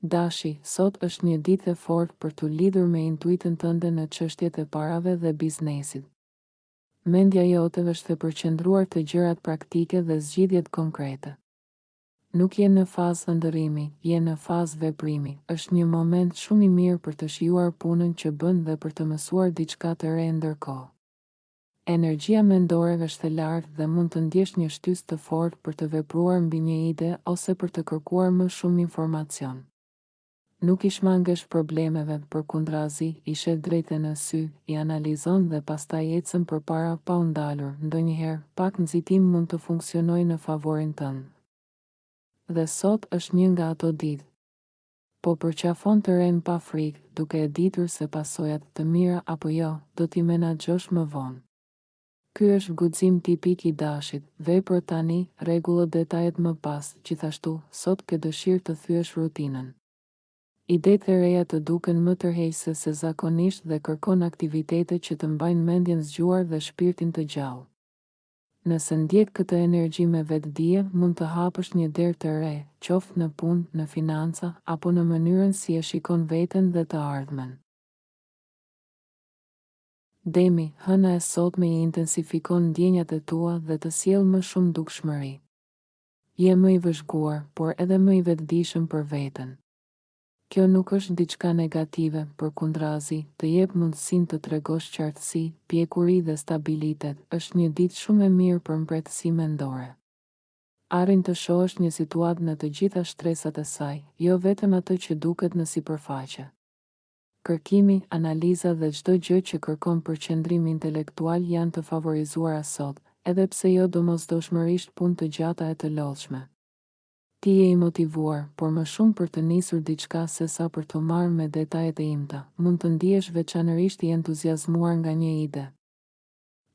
Dashi, sot është një ditë e fortë për të lidhur me intuitën tënde në çështjet e parave dhe biznesit. Mendja jote është e përqendruar te gjërat praktike dhe zgjidhjet konkrete. Nuk je në fazë ndërrimi, je në fazë veprimi. Është një moment shumë i mirë për të shijuar punën që bën dhe për të mësuar diçka të re ndërkohë. Energjia mendore është e lartë dhe mund të ndjesh një shtysë të fortë për të vepruar mbi një ide ose për të kërkuar më shumë informacion. Nuk i shmangesh problemeve, përkundrazi, i sheh drejtë në sy, i analizon dhe pastaj ecën përpara pa u ndalur. Ndonjëherë, pak nxitim mund të funksionojë në favorin tënd. Dhe sot është një nga ato ditë. Po përqafon të ren pa frikë, duke e ditur se pasojat të mira apo jo, do t'i menaxhosh më vonë. Ky është guxim tipik i dashit, vepro tani, rregullë detajet më pas, gjithashtu, sot ke dëshirë të thyesh rutinën. Idetë e reja të duken më tërheqëse se zakonisht dhe kërkon aktivitete që të mbajnë mendjen zgjuar dhe shpirtin të gjallë. Nëse ndjek këtë energji me vetdije, mund të hapësh një derë të re, qoftë në punë, në financa, apo në mënyrën si e shikon veten dhe të ardhmen. Demi, hëna e sotme i intensifikon ndjenjat e tua dhe të sjell më shumë dukshmëri. Je më i vëzhguar, por edhe më i vetëdijshëm për veten. Kjo nuk është diçka negative, përkundrazi, të jep mundësinë të tregosh qartësi, pjekuri dhe stabilitet. Është një ditë shumë e mirë për mbretësi mendore. Arrin të shohësh një situatë në të gjitha shtresat e saj, jo vetëm atë që duket në sipërfaqe. Kërkimi, analiza dhe çdo gjë që kërkon përqendrim intelektual janë të favorizuara sot, edhe pse jo domosdoshmërisht punë të gjata e të lodhshme. Ti je i motivuar, por më shumë për të nisur diçka se sa për të marrë me detajet e imta. Mund të ndihesh veçanërisht i entuziazmuar nga një ide.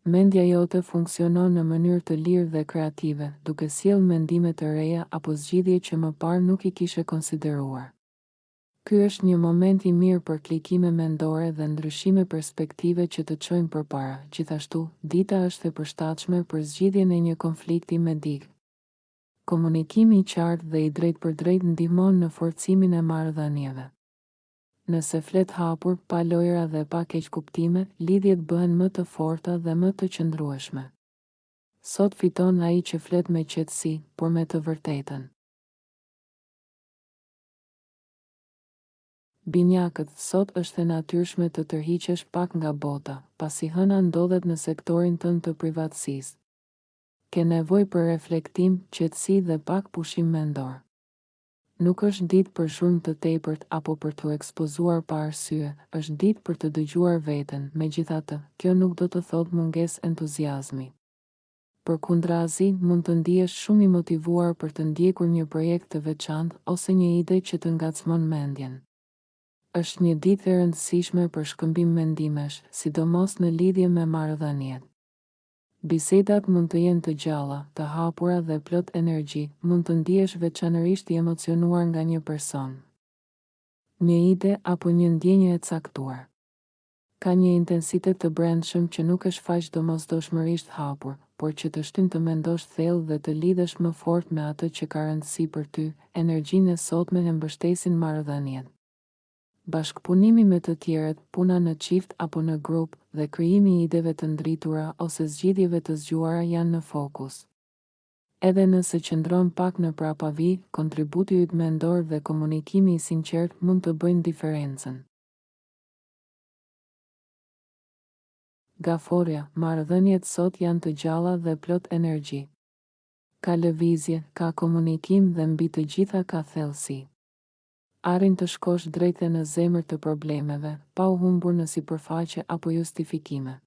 Mendja jote funksionon në mënyrë të lirë dhe kreative, duke sjellë mendime të reja apo zgjidhje që më parë nuk i kishe konsideruar. Ky është një moment i mirë për klikime mendore dhe ndryshime perspektive që të çojnë përpara. Gjithashtu, dita është e përshtatshme për zgjidhjen e një konflikti me dikë. Komunikimi i qartë dhe i drejtpërdrejtë ndihmon në forcimin e marrëdhënieve. Nëse flet hapur, pa lojra dhe pa keqkuptime, lidhjet bëhen më të forta dhe më të qëndrueshme. Sot fiton ai që flet me qetësi, por me të vërtetën. Binjakët, sot është e natyrshme të tërhiqesh pak nga bota, pasi hëna ndodhet në sektorin tënd të privatësisë. Ke nevojë për reflektim, qetësi dhe pak pushim mendor. Nuk është ditë për zhurmë të tepërt apo për të ekspozuar pa arsye, është ditë për të dëgjuar veten. Megjithatë, kjo nuk do të thotë mungesë entuziazmi. Përkundrazi, mund të ndihesh shumë i motivuar për të ndjekur një projekt të veçantë ose një ide që të ngacmon mendjen. Është një ditë e rëndësishme për shkëmbim mendimesh, sidomos në lidhje me marrëdhëniet. Bisedat mund të jenë të gjalla, të hapura dhe plot energji, mund të ndihesh veçanërisht i emocionuar nga një person. Një ide apo një ndjenje e caktuar. Ka një intensitet të brendshëm që nuk e shfaq domosdoshmërisht hapur, por që të shtyn të mendosh thellë dhe të lidhesh më fort me atë që ka rëndësi për ty. Energjinë e sotme e mbështesin marrëdhëniet. Bashkëpunimi me të tjerët, puna në qift apo në grup, dhe krijimi i ideve të ndritura ose zgjidhjeve të zgjuara janë në fokus. Edhe nëse qëndron pak në prapavi, kontributi yt mendor dhe komunikimi i sinqert mund të bëjnë diferencën. Gaforja, marrëdhëniet sot janë të gjalla dhe plot energji. Ka lëvizje, ka komunikim dhe mbi të gjitha ka thellësi. Arrin të shkosh drejtë në zemër të problemeve, pa u humbur në sipërfaqe apo justifikime.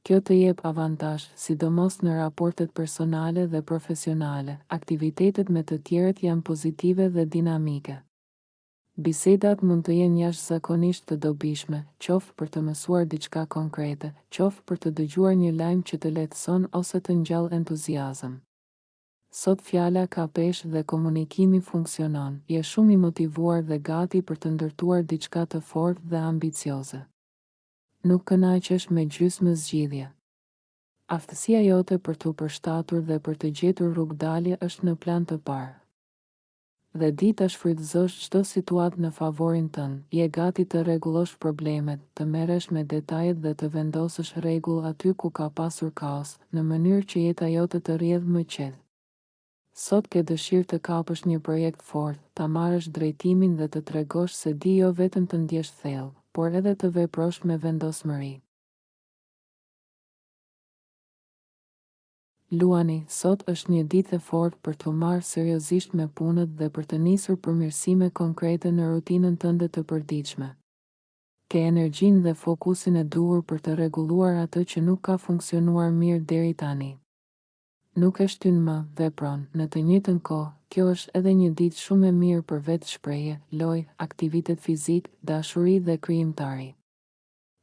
Kjo të jep avantazh, sidomos në raportet personale dhe profesionale. Aktivitetet me të tjerët janë pozitive dhe dinamike. Bisedat mund të jenë jashtëzakonisht të dobishme, qoftë për të mësuar diçka konkrete, qoftë për të dëgjuar një lajm që të lehtëson ose të ngjall entuziazëm. Sot fjala ka peshë dhe komunikimi funksionon, je shumë i motivuar dhe gati për të ndërtuar diçka të fortë dhe ambicioze. Nuk kënaqesh me gjysmë zgjidhje. Aftësia jote për të përshtatur dhe për të gjetur rrugdalje është në plan të parë. dhe di ta shfrytëzosh çdo situatë në favorin tënd. Je gati të rregullosh problemet, të merresh me detajet dhe të vendosësh rregull aty ku ka pasur kaos, në mënyrë që jeta jote të rrjedhë më qetë. Sot ke dëshirë të kapësh një projekt fort, ta marrësh drejtimin dhe të tregosh se di jo vetëm të ndjesh thellë, por edhe të veprosh me vendosmëri. Luani, sot është një ditë e fortë për të marrë seriozisht me punët dhe për të nisur përmirësime konkrete në rutinën tënde të përditshme. Ke energjinë dhe fokusin e duhur për të rregulluar atë që nuk ka funksionuar mirë deri tani. Nuk e shtyn më, vepron. Në të njëjtën kohë, kjo është edhe një ditë shumë e mirë për vetë shprehje, lojë, aktivitet fizik, dashuri dhe krijimtari.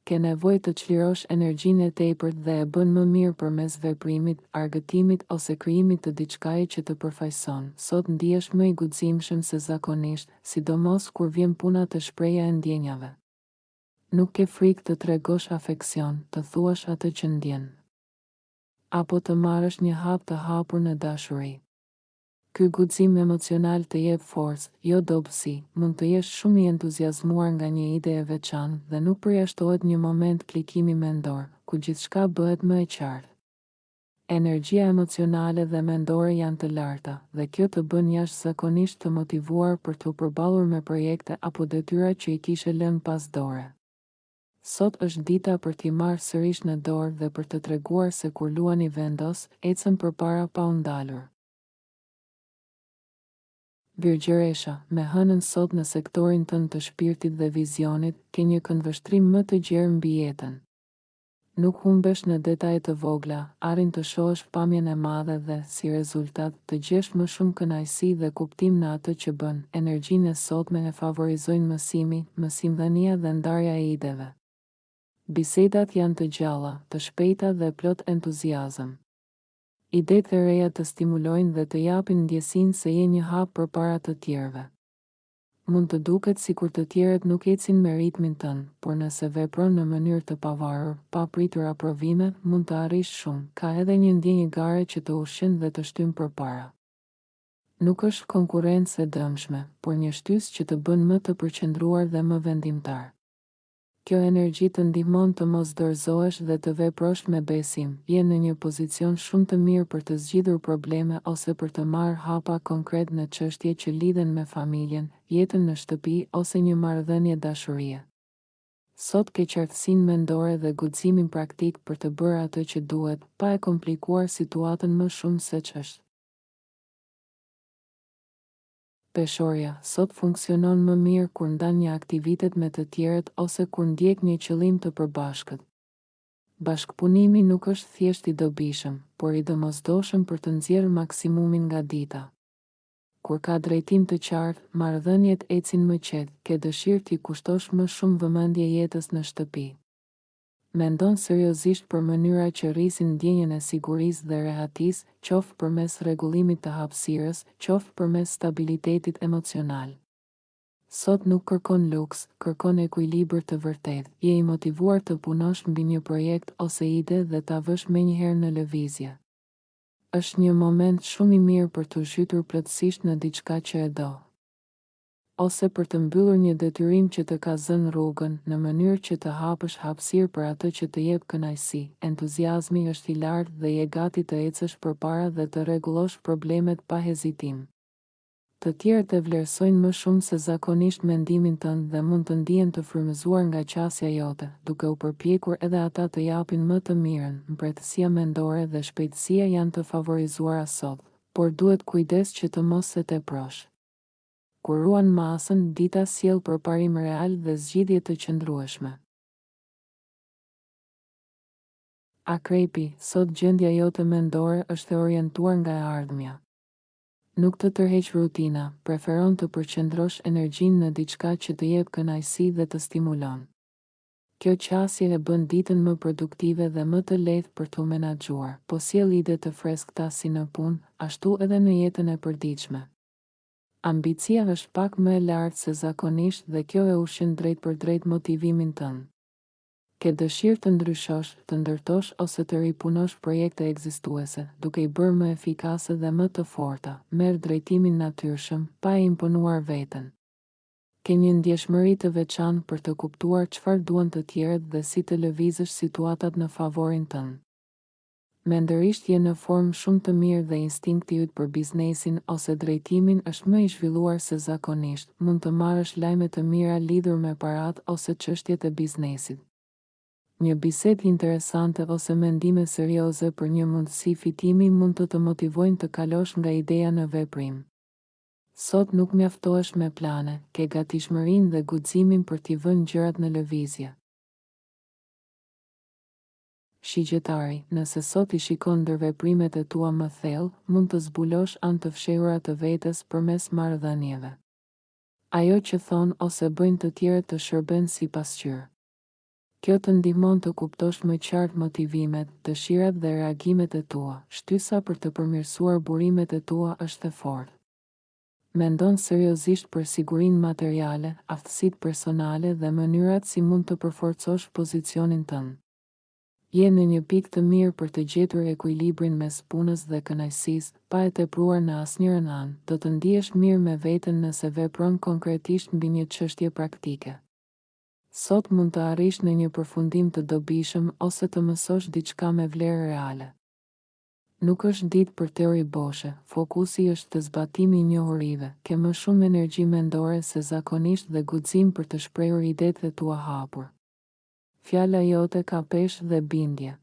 Ke nevojë të çlirosh energjinë e tepërt dhe e bën më mirë përmes veprimit, argëtimit ose krijimit të diçkaje që të përfaqëson. Sot ndihesh më i guximshëm se zakonisht, sidomos kur vjen puna te shprehja e ndjenjave. Nuk ke frikë të tregosh afeksion, të thuash atë që ndjen, apo të marrësh një hap të hapur në dashuri. Ky guxim emocional të jep forcë, jo dobësi. Mund të jesh shumë i entuziazmuar nga një ide e veçantë dhe nuk përjashtohet një moment klikimi mendor, ku gjithçka bëhet më e qartë. Energjia emocionale dhe mendore janë të larta, dhe kjo të bën jashtëzakonisht të motivuar për të përballur me projekte apo detyra që i kishe lënë pas dore. Sot është dita për t'i marrë sërish në dorë dhe për të treguar se kur luani vendos, ecën përpara pa u ndalur. Virgjëresha, me hënën sot në sektorin tënd të shpirtit dhe vizionit, ke një këndvështrim më të gjerë mbi jetën. Nuk humbesh në detaje të vogla, arrin të shohësh pamjen e madhe dhe, si rezultat, të gjesh më shumë kënaqësi dhe kuptim në atë që bën. Energjinë e sotme e favorizojnë mësimi, mësimdhënia dhe ndarja e ideve. Bisedat janë të gjalla, të shpejta dhe plot entuziazëm. Idetë e reja të stimulojnë dhe të japin ndjesinë se je një hap përpara të tjerëve. Mund të duket sikur të tjerët nuk ecin me ritmin tënd, por nëse vepron në mënyrë të pavarur, pa pritur aprovime, mund të arrish shumë. Ka edhe një ndjenjë gare që të ushqen dhe të shtyn përpara. Nuk është konkurrencë e dëmshme, por një shtys që të bën më të përqendruar dhe më vendimtar. Kjo energji të ndihmon të mos dorëzohesh dhe të veprosh me besim. Je në një pozicion shumë të mirë për të zgjidhur probleme ose për të marrë hapa konkret në çështje që lidhen me familjen, jetën në shtëpi ose një marrëdhënie dashurie. Sot ke qartësinë mendore dhe guximin praktik për të bërë atë që duhet, pa e komplikuar situatën më shumë se ç'është. Peshorja, sot funksionon më mirë kur ndan një aktivitet me të tjerët ose kur ndjek një qëllim të përbashkët. Bashkëpunimi nuk është thjesht i dobishëm, por i domosdoshëm për të nxjerrë maksimumin nga dita. Kur ka drejtim të qartë, marrëdhëniet ecin më qetë, ke dëshirë t'i kushtosh më shumë vëmendje jetës në shtëpi. Mendon seriozisht për mënyra që rrisin ndjenjën e sigurisë dhe rehatisë, qoftë përmes rregullimit të hapësirës, qoftë përmes stabilitetit emocional. Sot nuk kërkon luks, kërkon ekuilibër të vërtetë. Je i motivuar të punosh mbi një projekt ose ide dhe ta vësh menjëherë në lëvizje. Është një moment shumë i mirë për të zhytur plotësisht në diçka që e do, ose për të mbyllur një detyrim që të ka zënë rrugën, në mënyrë që të hapësh hapësirë për atë që të jep kënaqësi. Entuziazmi është i lartë dhe je gati të ecësh përpara dhe të rregullosh problemet pa hezitim. Të tjerët e vlerësojnë më shumë se zakonisht mendimin tënd dhe mund të ndihen të frymëzuar nga qasja jote, duke u përpjekur edhe ata të japin më të mirën. Mbretësia mendore dhe shpejtësia janë të favorizuara sot, por duhet kujdes që të mos se teprosh. Kur ruan masën, dita sjell përparim real dhe zgjidhje të qëndrueshme. Akrepi, sot gjendja jote mendore është e orientuar nga e ardhmja. Nuk të tërheq rutina, preferon të përqendrosh energjinë në diçka që të jep kënaqësi dhe të stimulon. Kjo qasje e bën ditën më produktive dhe më të lehtë për t'u menaxhuar, po sjell ide të freskëta si në punë, ashtu edhe në jetën e përditshme. Ambicia është pak më e lartë se zakonisht dhe kjo e ushqen drejt për drejt motivimin tënd. Ke dëshirë të ndryshosh, të ndërtosh ose të ripunosh projekte ekzistuese, duke i bërë më efikase dhe më të forta, merr drejtimin natyrshëm, pa e imponuar veten. Ke një ndjeshmëri të veçantë për të kuptuar çfarë duan të tjerët dhe si të lëvizësh situatat në favorin tënd. Mendërisht je në formë shumë të mirë dhe instinkti yt për biznesin ose drejtimin është më i zhvilluar se zakonisht, mund të marrësh lajme të mira lidhur me paratë ose çështjet e biznesit. Një bisedë interesante ose mendime serioze për një mundësi fitimi mund të të motivojnë të kalosh nga ideja në veprim. Sot nuk mjaftohesh me plane, ke gatishmërinë dhe guximin për t'i vënë gjërat në lëvizje. Shigjetari, nëse sot i shikon ndër veprimet e tua më thellë, mund të zbulosh anë të fshehura të vetes përmes marrëdhënieve. Ajo që thon ose bëjnë të tjerët të shërben sipas qyr. Kjo të ndihmon të kuptosh më qartë motivimet, dëshirat dhe reagimet e tua. Shtysa për të përmirësuar burimet e tua është e fortë. Mendon seriozisht për sigurinë materiale, aftësitë personale dhe mënyrat si mund të përforcosh pozicionin tënd. Je në një pikë të mirë për të gjetur ekuilibrin mes punës dhe kënaqësisë, pa e tepruar në asnjërin anë. Do të ndihesh mirë me veten nëse vepron konkretisht mbi një çështje praktike. Sot mund të arrish në një përfundim të dobishëm ose të mësosh diçka me vlerë reale. Nuk është ditë për teori boshe, fokusi është te zbatimi i njohurive. Ke më shumë energji mendore se zakonisht dhe guxim për të shprehur idetë e tua hapur. Fjala jote ka peshë dhe bindje.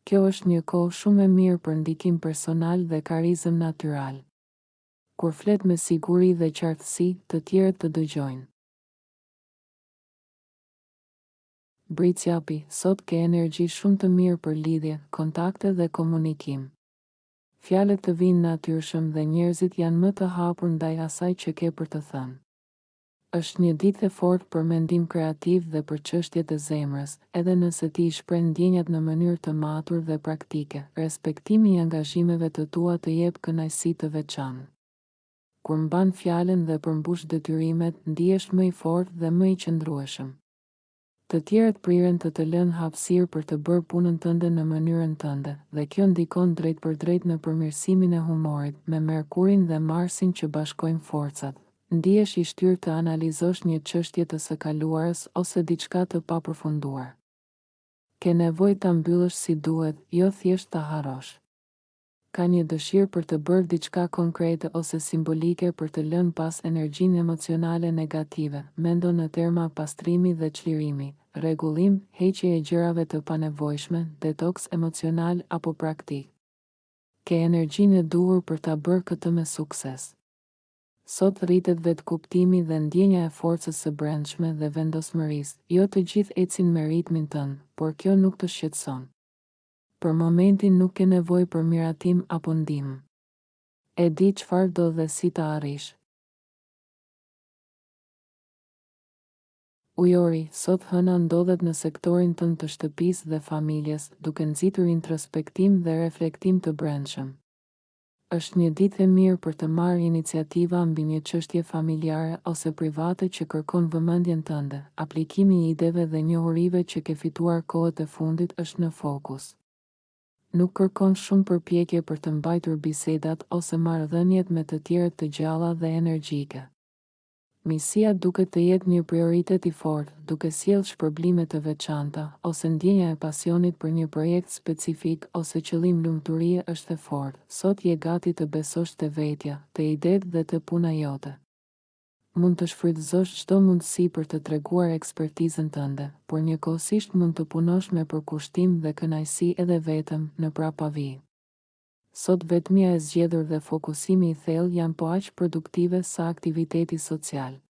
Kjo është një kohë shumë e mirë për ndikim personal dhe karizëm natyral. Kur flet me siguri dhe qartësi, të tjerët të dëgjojnë. Britsjapi, sot ke energji shumë të mirë për lidhje, kontakte dhe komunikim. Fjalët të vinë natyrshëm dhe njerëzit janë më të hapur ndaj asaj që ke për të thënë. Është një ditë e fortë për mendim kreativ dhe për çështjet e zemrës, edhe nëse ti i shpreh ndjenjat në mënyrë të matur dhe praktike. Respektimi i angazhimeve të tua të jep kënaqësi të veçantë. Kur mban fjalën dhe përmbush detyrimet, ndihesh më i fortë dhe më i qëndrueshëm. Të tjerët priren të lënë hapësirë për të bërë punën tënde në mënyrën tënde, dhe kjo ndikon drejt për drejt në përmirësimin e humorit, me Merkurin dhe Marsin që bashkojnë forcat. Ndihesh i shtyrë të analizosh një çështje të së kaluarës ose diçka të papërfunduar. Ke nevojë ta mbyllësh si duhet, jo thjesht ta harrosh. Ka një dëshirë për të bërë diçka konkrete ose simbolike për të lënë pas energjinë emocionale negative. Mendo në terma pastrimi dhe çlirimi, rregullim, heqje e gjërave të panevojshme, detoks emocional apo praktik. Ke energjinë e duhur për ta bërë këtë me sukses. Sot rritet vetkuptimi dhe ndjenja e forcës së brendshme dhe vendosmërisë. Jo të gjithë ecin me ritmin tënd, por kjo nuk të shqetëson. Për momentin nuk ke nevojë për miratim apo ndihmë. E di çfarë do dhe si ta arrish. Ujori, sot hëna ndodhet në sektorin tënd të shtëpisë dhe familjes, duke nxitur introspektim dhe reflektim të brendshëm. Është një ditë e mirë për të marrë iniciativa mbi një çështje familjare ose private që kërkon vëmendjen tënde. Aplikimi i ideve dhe njohurive që ke fituar kohët e fundit është në fokus. Nuk kërkon shumë përpjekje për të mbajtur bisedat ose marrëdhëniet me të tjerët të gjalla dhe energjike. Misia duket të jetë një prioritet i fortë, duke sjellë shpërblime të veçanta, ose ndjenja e pasionit për një projekt specifik ose qëllim lumturie është e fortë. Sot je gati të besosh te vetja, te idetë dhe te puna jote. Mund të shfrytëzosh çdo mundësi për të treguar ekspertizën tënde, por njëkohësisht mund të punosh me përkushtim dhe kënaqësi edhe vetëm në prapavi. Sot vetmia e zgjedhur dhe fokusimi i thellë janë po aq produktive sa aktiviteti social.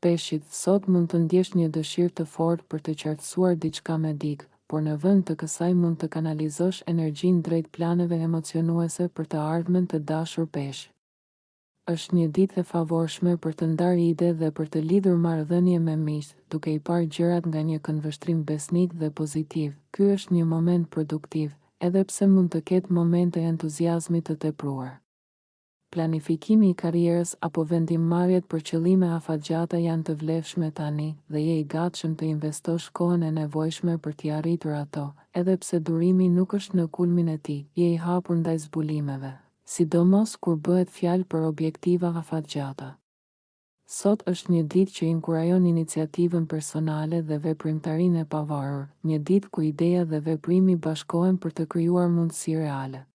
Peshqit, sot mund të ndjesh një dëshirë të fortë për të qartësuar diçka me dikë, por në vend të kësaj mund të kanalizosh energjinë drejt planeve emocionuese për të ardhmen të dashur peshq. Është një ditë e favorshme për të ndarë ide dhe për të lidhur marrëdhënie me miq, duke i parë gjërat nga një këndvështrim besnik dhe pozitiv. Ky është një moment produktiv, edhe pse mund të ketë momente entuziazmi të tepruar. Planifikimi i karrierës apo vendimmarrjet për qëllime afatgjata janë të vlefshme tani dhe je i gatshëm të investosh kohën e nevojshme për t'i arritur ato, edhe pse durimi nuk është në kulmin e tij, je i hapur ndaj zbulimeve, sidomos kur bëhet fjalë për objektiva afatgjata. Sot është një ditë që inkurajon iniciativën personale dhe veprimtarinë e pavarur, një ditë ku ideja dhe veprimi bashkohen për të krijuar mundësi reale.